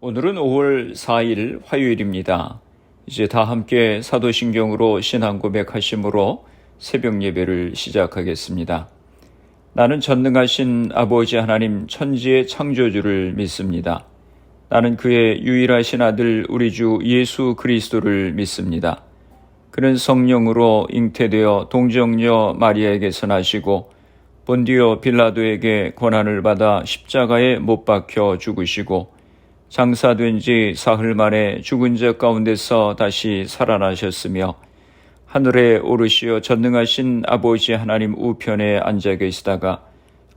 오늘은 5월 4일 화요일입니다. 이제 다 함께 사도신경으로 신앙 고백하심으로 새벽 예배를 시작하겠습니다. 나는 전능하신 아버지 하나님 천지의 창조주를 믿습니다. 나는 그의 유일하신 아들 우리 주 예수 그리스도를 믿습니다. 그는 성령으로 잉태되어 동정녀 마리아에게서 나시고 본디오 빌라도에게 고난을 받아 십자가에 못 박혀 죽으시고 장사된 지 사흘 만에 죽은 자 가운데서 다시 살아나셨으며 하늘에 오르시어 전능하신 아버지 하나님 우편에 앉아 계시다가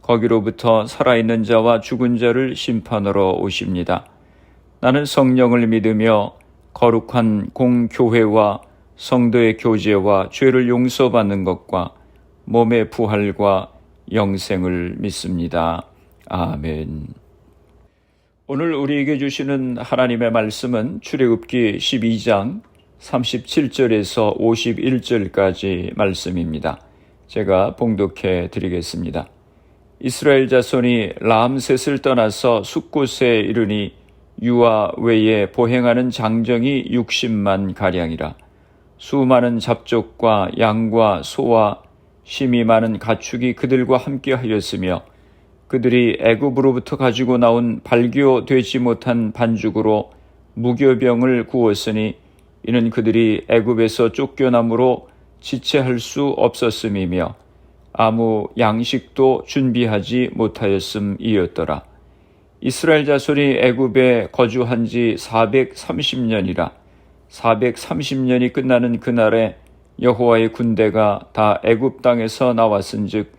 거기로부터 살아있는 자와 죽은 자를 심판하러 오십니다. 나는 성령을 믿으며 거룩한 공교회와 성도의 교제와 죄를 용서받는 것과 몸의 부활과 영생을 믿습니다. 아멘. 오늘 우리에게 주시는 하나님의 말씀은 출애굽기 12장 37절에서 51절까지 말씀입니다. 제가 봉독해 드리겠습니다. 이스라엘 자손이 라암셋을 떠나서 숫곳에 이르니 유아 외에 보행하는 장정이 60만 가량이라. 수많은 잡족과 양과 소와 심이 많은 가축이 그들과 함께 하였으며 그들이 애굽으로부터 가지고 나온 발교되지 못한 반죽으로 무교병을 구웠으니 이는 그들이 애굽에서 쫓겨남으로 지체할 수 없었음이며 아무 양식도 준비하지 못하였음이었더라. 이스라엘 자손이 애굽에 거주한 지 430년이라. 430년이 끝나는 그날에 여호와의 군대가 다 애굽 땅에서 나왔은즉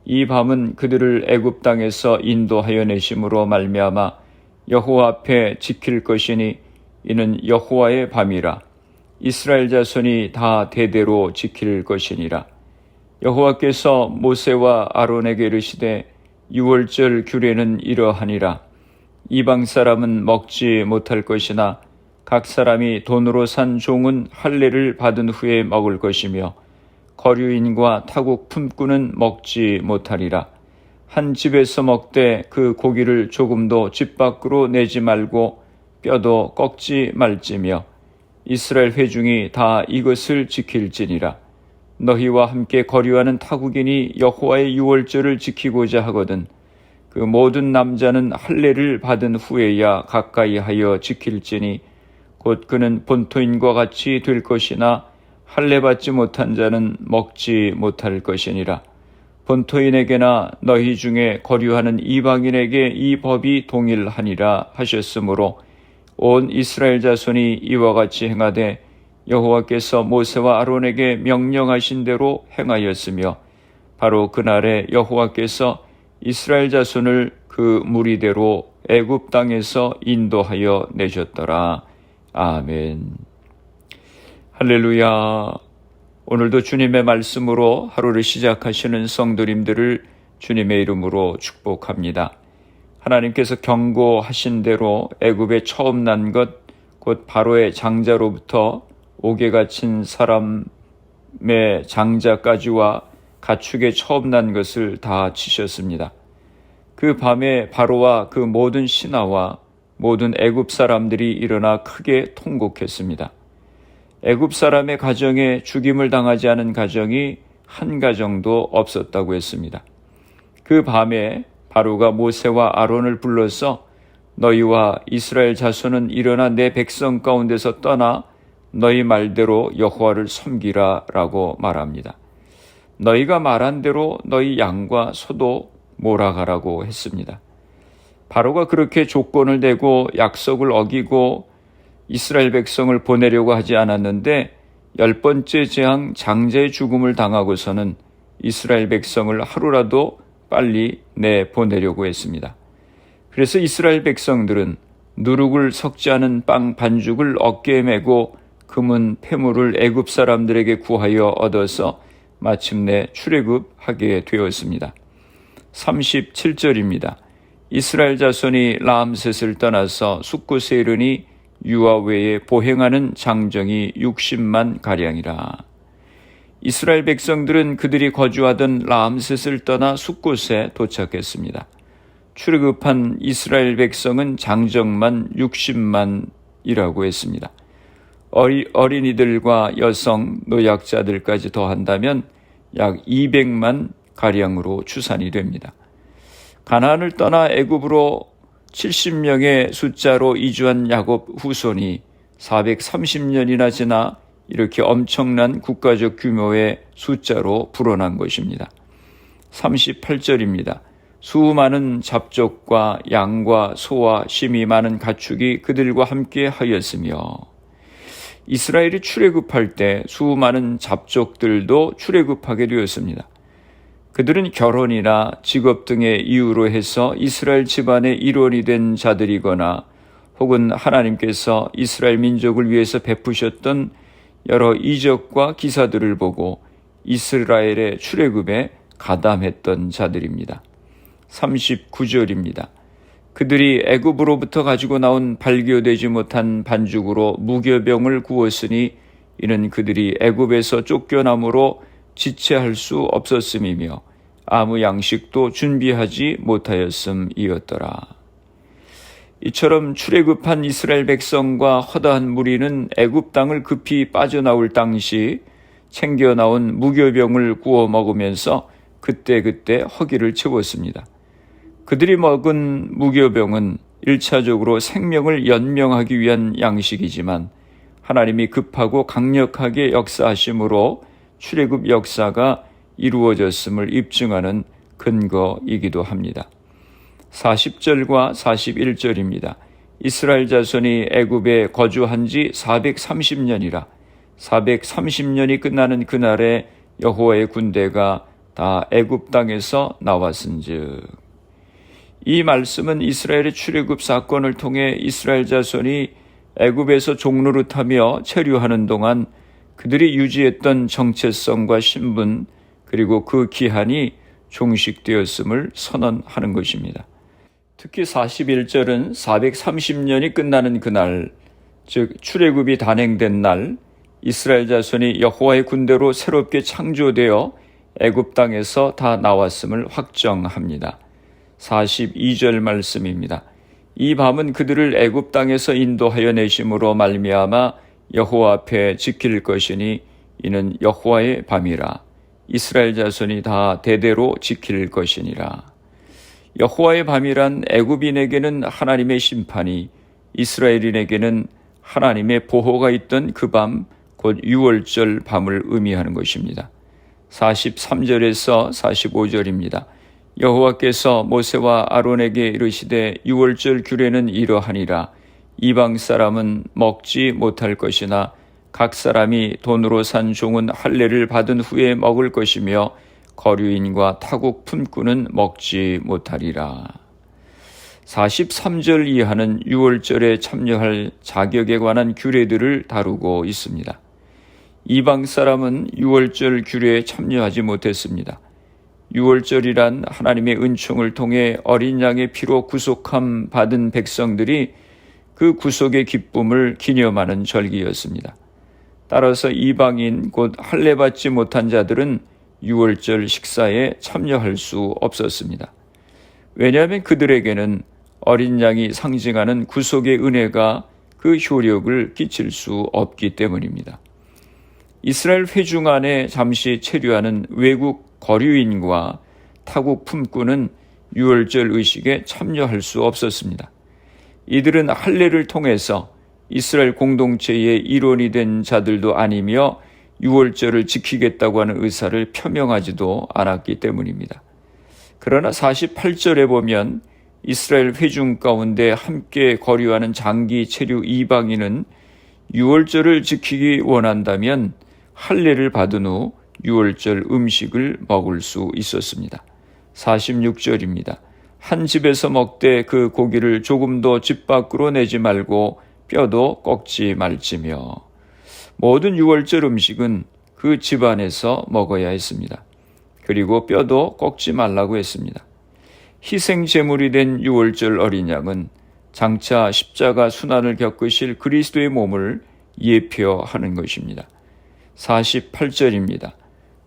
이 밤은 그들을 애굽 땅에서 인도하여 내심으로 말미암아 여호와 앞에 지킬 것이니 이는 여호와의 밤이라. 이스라엘 자손이 다 대대로 지킬 것이니라. 여호와께서 모세와 아론에게 이르시되 유월절 규례는 이러하니라. 이방 사람은 먹지 못할 것이나 각 사람이 돈으로 산 종은 할례를 받은 후에 먹을 것이며 거류인과 타국 품꾼은 먹지 못하리라. 한 집에서 먹되 그 고기를 조금도 집 밖으로 내지 말고 뼈도 꺾지 말지며 이스라엘 회중이 다 이것을 지킬지니라. 너희와 함께 거류하는 타국인이 여호와의 유월절을 지키고자 하거든 그 모든 남자는 할례를 받은 후에야 가까이 하여 지킬지니 곧 그는 본토인과 같이 될 것이나 할례 받지 못한 자는 먹지 못할 것이니라. 본토인에게나 너희 중에 거류하는 이방인에게 이 법이 동일하니라 하셨으므로 온 이스라엘 자손이 이와 같이 행하되 여호와께서 모세와 아론에게 명령하신 대로 행하였으며 바로 그날에 여호와께서 이스라엘 자손을 그 무리대로 애굽 땅에서 인도하여 내셨더라. 아멘. 할렐루야. 오늘도 주님의 말씀으로 하루를 시작하시는 성도님들을 주님의 이름으로 축복합니다. 하나님께서 경고하신 대로 애굽에 처음 난 것 곧 바로의 장자로부터 옥에 갇힌 사람의 장자까지와 가축에 처음 난 것을 다 치셨습니다. 그 밤에 바로와 그 모든 신하와 모든 애굽 사람들이 일어나 크게 통곡했습니다. 애굽 사람의 가정에 죽임을 당하지 않은 가정이 한 가정도 없었다고 했습니다. 그 밤에 바로가 모세와 아론을 불러서 너희와 이스라엘 자손은 일어나 내 백성 가운데서 떠나 너희 말대로 여호와를 섬기라 라고 말합니다. 너희가 말한 대로 너희 양과 소도 몰아가라고 했습니다. 바로가 그렇게 조건을 대고 약속을 어기고 이스라엘 백성을 보내려고 하지 않았는데 10번째 재앙 장자의 죽음을 당하고서는 이스라엘 백성을 하루라도 빨리 내보내려고 했습니다. 그래서 이스라엘 백성들은 누룩을 섞지 않은 빵 반죽을 어깨에 메고 금은 폐물을 애굽 사람들에게 구하여 얻어서 마침내 출애굽하게 되었습니다. 37절입니다. 이스라엘 자손이 라암셋을 떠나서 숫곳에 이르니 유아 외에 보행하는 장정이 60만 가량이라. 이스라엘 백성들은 그들이 거주하던 라암셋을 떠나 숫곳에 도착했습니다. 출애굽한 이스라엘 백성은 장정만 60만이라고 했습니다. 어린이들과 여성, 노약자들까지 더한다면 약 200만 가량으로 추산이 됩니다. 가나안을 떠나 애굽으로 70명의 숫자로 이주한 야곱 후손이 430년이나 지나 이렇게 엄청난 국가적 규모의 숫자로 불어난 것입니다. 38절입니다. 수많은 잡족과 양과 소와 심이 많은 가축이 그들과 함께 하였으며, 이스라엘이 출애굽할 때 수많은 잡족들도 출애굽하게 되었습니다. 그들은 결혼이나 직업 등의 이유로 해서 이스라엘 집안의 일원이 된 자들이거나 혹은 하나님께서 이스라엘 민족을 위해서 베푸셨던 여러 이적과 기사들을 보고 이스라엘의 출애굽에 가담했던 자들입니다. 39절입니다. 그들이 애굽으로부터 가지고 나온 발교되지 못한 반죽으로 무교병을 구웠으니 이는 그들이 애굽에서 쫓겨남으로 지체할 수 없었음이며 아무 양식도 준비하지 못하였음이었더라. 이처럼 출애굽한 이스라엘 백성과 허다한 무리는 애굽 땅을 급히 빠져나올 당시 챙겨 나온 무교병을 구워 먹으면서 그때그때 허기를 채웠습니다. 그들이 먹은 무교병은 1차적으로 생명을 연명하기 위한 양식이지만 하나님이 급하고 강력하게 역사하심으로 출애굽 역사가 이루어졌음을 입증하는 근거이기도 합니다. 40절과 41절입니다. 이스라엘 자손이 애굽에 거주한 지 430년이라 430년이 끝나는 그날에 여호와의 군대가 다 애굽 땅에서 나왔은즉. 이 말씀은 이스라엘의 출애굽 사건을 통해 이스라엘 자손이 애굽에서 종노릇하며 체류하는 동안 그들이 유지했던 정체성과 신분 그리고 그 기한이 종식되었음을 선언하는 것입니다. 특히 41절은 430년이 끝나는 그날, 즉 출애굽이 단행된 날, 이스라엘 자손이 여호와의 군대로 새롭게 창조되어 애굽 땅에서 다 나왔음을 확정합니다. 42절 말씀입니다. 이 밤은 그들을 애굽 땅에서 인도하여 내심으로 말미암아 여호와 앞에 지킬 것이니 이는 여호와의 밤이라. 이스라엘 자손이 다 대대로 지킬 것이니라. 여호와의 밤이란 애굽인에게는 하나님의 심판이, 이스라엘인에게는 하나님의 보호가 있던 그 밤, 곧 유월절 밤을 의미하는 것입니다. 43절에서 45절입니다. 여호와께서 모세와 아론에게 이르시되 유월절 규례는 이러하니라. 이방 사람은 먹지 못할 것이나 각 사람이 돈으로 산 종은 할례를 받은 후에 먹을 것이며 거류인과 타국 품꾼은 먹지 못하리라. 43절 이하는 유월절에 참여할 자격에 관한 규례들을 다루고 있습니다. 이방 사람은 유월절 규례에 참여하지 못했습니다. 유월절이란 하나님의 은총을 통해 어린 양의 피로 구속함 받은 백성들이 그 구속의 기쁨을 기념하는 절기였습니다. 따라서 이방인 곧 할례 받지 못한 자들은 유월절 식사에 참여할 수 없었습니다. 왜냐하면 그들에게는 어린 양이 상징하는 구속의 은혜가 그 효력을 끼칠 수 없기 때문입니다. 이스라엘 회중 안에 잠시 체류하는 외국 거류인과 타국 품꾼은 유월절 의식에 참여할 수 없었습니다. 이들은 할례를 통해서 이스라엘 공동체의 일원이 된 자들도 아니며 유월절을 지키겠다고 하는 의사를 표명하지도 않았기 때문입니다. 그러나 48절에 보면 이스라엘 회중 가운데 함께 거류하는 장기 체류 이방인은 유월절을 지키기 원한다면 할례를 받은 후 유월절 음식을 먹을 수 있었습니다. 46절입니다. 한 집에서 먹되 그 고기를 조금도 집 밖으로 내지 말고 뼈도 꺾지 말지며. 모든 유월절 음식은 그 집안에서 먹어야 했습니다. 그리고 뼈도 꺾지 말라고 했습니다. 희생 제물이 된 유월절 어린 양은 장차 십자가 순환을 겪으실 그리스도의 몸을 예표하는 것입니다. 48절입니다.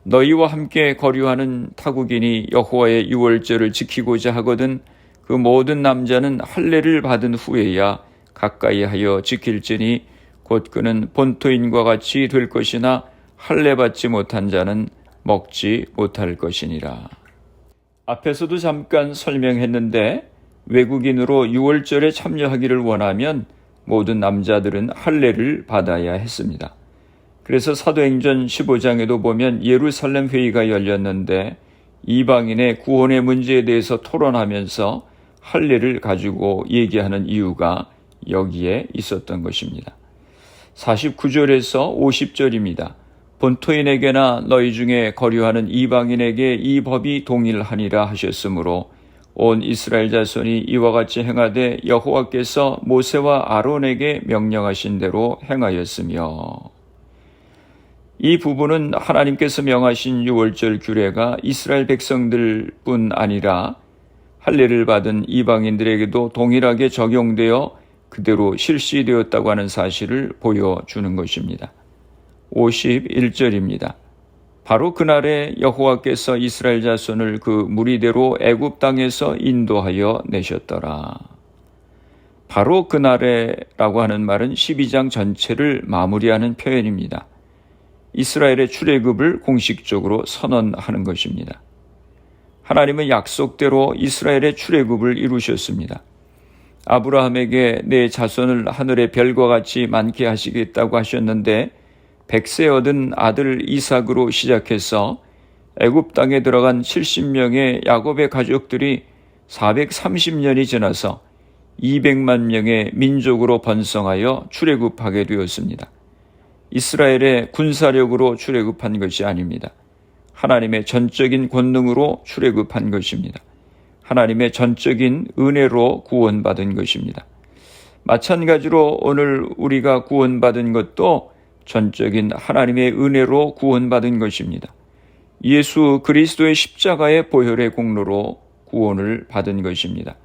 너희와 함께 거류하는 타국인이 여호와의 유월절을 지키고자 하거든 그 모든 남자는 할례를 받은 후에야 가까이 하여 지킬지니 곧 그는 본토인과 같이 될 것이나 할례 받지 못한 자는 먹지 못할 것이니라. 앞에서도 잠깐 설명했는데 외국인으로 유월절에 참여하기를 원하면 모든 남자들은 할례를 받아야 했습니다. 그래서 사도행전 15장에도 보면 예루살렘 회의가 열렸는데 이방인의 구원의 문제에 대해서 토론하면서 할례를 가지고 얘기하는 이유가 여기에 있었던 것입니다. 49절에서 50절입니다. 본토인에게나 너희 중에 거류하는 이방인에게 이 법이 동일하니라 하셨으므로 온 이스라엘 자손이 이와 같이 행하되 여호와께서 모세와 아론에게 명령하신 대로 행하였으며. 이 부분은 하나님께서 명하신 유월절 규례가 이스라엘 백성들뿐 아니라 할례를 받은 이방인들에게도 동일하게 적용되어 그대로 실시되었다고 하는 사실을 보여주는 것입니다. 51절입니다. 바로 그날에 여호와께서 이스라엘 자손을 그 무리대로 애굽 땅에서 인도하여 내셨더라. 바로 그날에라고 하는 말은 12장 전체를 마무리하는 표현입니다. 이스라엘의 출애굽을 공식적으로 선언하는 것입니다. 하나님은 약속대로 이스라엘의 출애굽을 이루셨습니다. 아브라함에게 내 자손을 하늘의 별과 같이 많게 하시겠다고 하셨는데 100세 얻은 아들 이삭으로 시작해서 애굽 땅에 들어간 70명의 야곱의 가족들이 430년이 지나서 200만 명의 민족으로 번성하여 출애굽하게 되었습니다. 이스라엘의 군사력으로 출애굽한 것이 아닙니다. 하나님의 전적인 권능으로 출애굽한 것입니다. 하나님의 전적인 은혜로 구원받은 것입니다. 마찬가지로 오늘 우리가 구원받은 것도 전적인 하나님의 은혜로 구원받은 것입니다. 예수 그리스도의 십자가의 보혈의 공로로 구원을 받은 것입니다.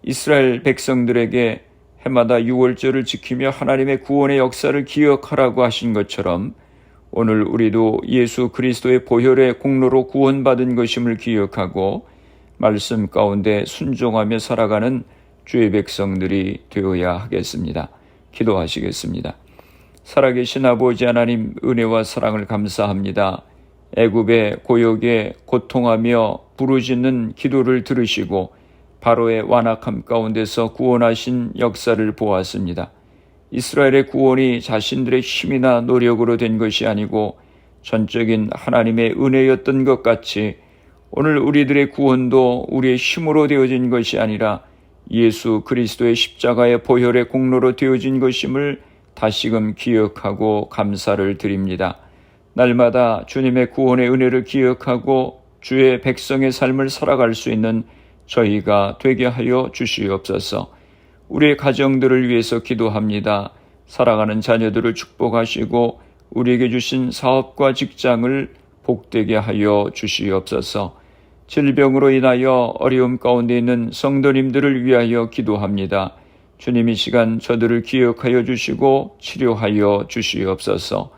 이스라엘 백성들에게 해마다 유월절을 지키며 하나님의 구원의 역사를 기억하라고 하신 것처럼 오늘 우리도 예수 그리스도의 보혈의 공로로 구원받은 것임을 기억하고 말씀 가운데 순종하며 살아가는 주의 백성들이 되어야 하겠습니다. 기도하시겠습니다. 살아계신 아버지 하나님, 은혜와 사랑을 감사합니다. 애굽의 고역에 고통하며 부르짖는 기도를 들으시고 바로의 완악함 가운데서 구원하신 역사를 보았습니다. 이스라엘의 구원이 자신들의 힘이나 노력으로 된 것이 아니고 전적인 하나님의 은혜였던 것 같이 오늘 우리들의 구원도 우리의 힘으로 되어진 것이 아니라 예수 그리스도의 십자가의 보혈의 공로로 되어진 것임을 다시금 기억하고 감사를 드립니다. 날마다 주님의 구원의 은혜를 기억하고 주의 백성의 삶을 살아갈 수 있는 저희가 되게 하여 주시옵소서. 우리의 가정들을 위해서 기도합니다. 사랑하는 자녀들을 축복하시고 우리에게 주신 사업과 직장을 복되게 하여 주시옵소서. 질병으로 인하여 어려움 가운데 있는 성도님들을 위하여 기도합니다. 주님 이 시간 저들을 기억하여 주시고 치료하여 주시옵소서.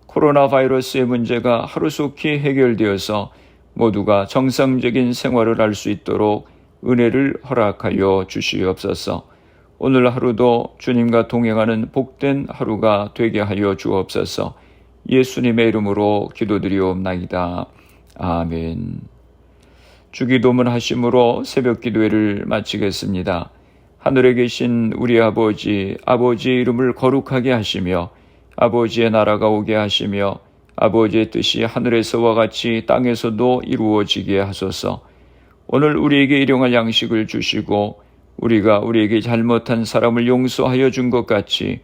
코로나 바이러스의 문제가 하루속히 해결되어서 모두가 정상적인 생활을 할 수 있도록 은혜를 허락하여 주시옵소서. 오늘 하루도 주님과 동행하는 복된 하루가 되게 하여 주옵소서. 예수님의 이름으로 기도드리옵나이다. 아멘. 주기도문 하심으로 새벽 기도회를 마치겠습니다. 하늘에 계신 우리 아버지, 아버지의 이름을 거룩하게 하시며 아버지의 나라가 오게 하시며 아버지의 뜻이 하늘에서와 같이 땅에서도 이루어지게 하소서. 오늘 우리에게 일용할 양식을 주시고 우리가 우리에게 잘못한 사람을 용서하여 준 것 같이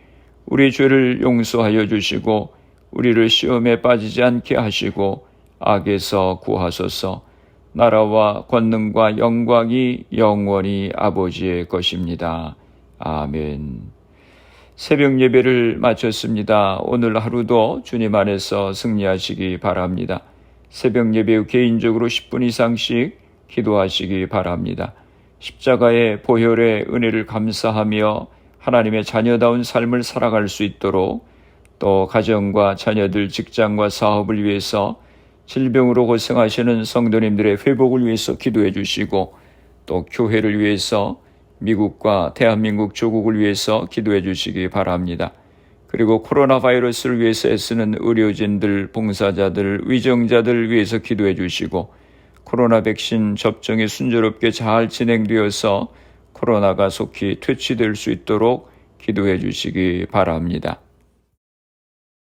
우리 죄를 용서하여 주시고 우리를 시험에 빠지지 않게 하시고 악에서 구하소서. 나라와 권능과 영광이 영원히 아버지의 것입니다. 아멘. 새벽 예배를 마쳤습니다. 오늘 하루도 주님 안에서 승리하시기 바랍니다. 새벽 예배 후 개인적으로 10분 이상씩 기도하시기 바랍니다. 십자가의 보혈의 은혜를 감사하며 하나님의 자녀다운 삶을 살아갈 수 있도록 또 가정과 자녀들, 직장과 사업을 위해서 질병으로 고생하시는 성도님들의 회복을 위해서 기도해 주시고 또 교회를 위해서 미국과 대한민국 조국을 위해서 기도해 주시기 바랍니다. 그리고 코로나 바이러스를 위해서 애쓰는 의료진들, 봉사자들, 위정자들 위해서 기도해 주시고 코로나 백신 접종이 순조롭게 잘 진행되어서 코로나가 속히 퇴치될 수 있도록 기도해 주시기 바랍니다.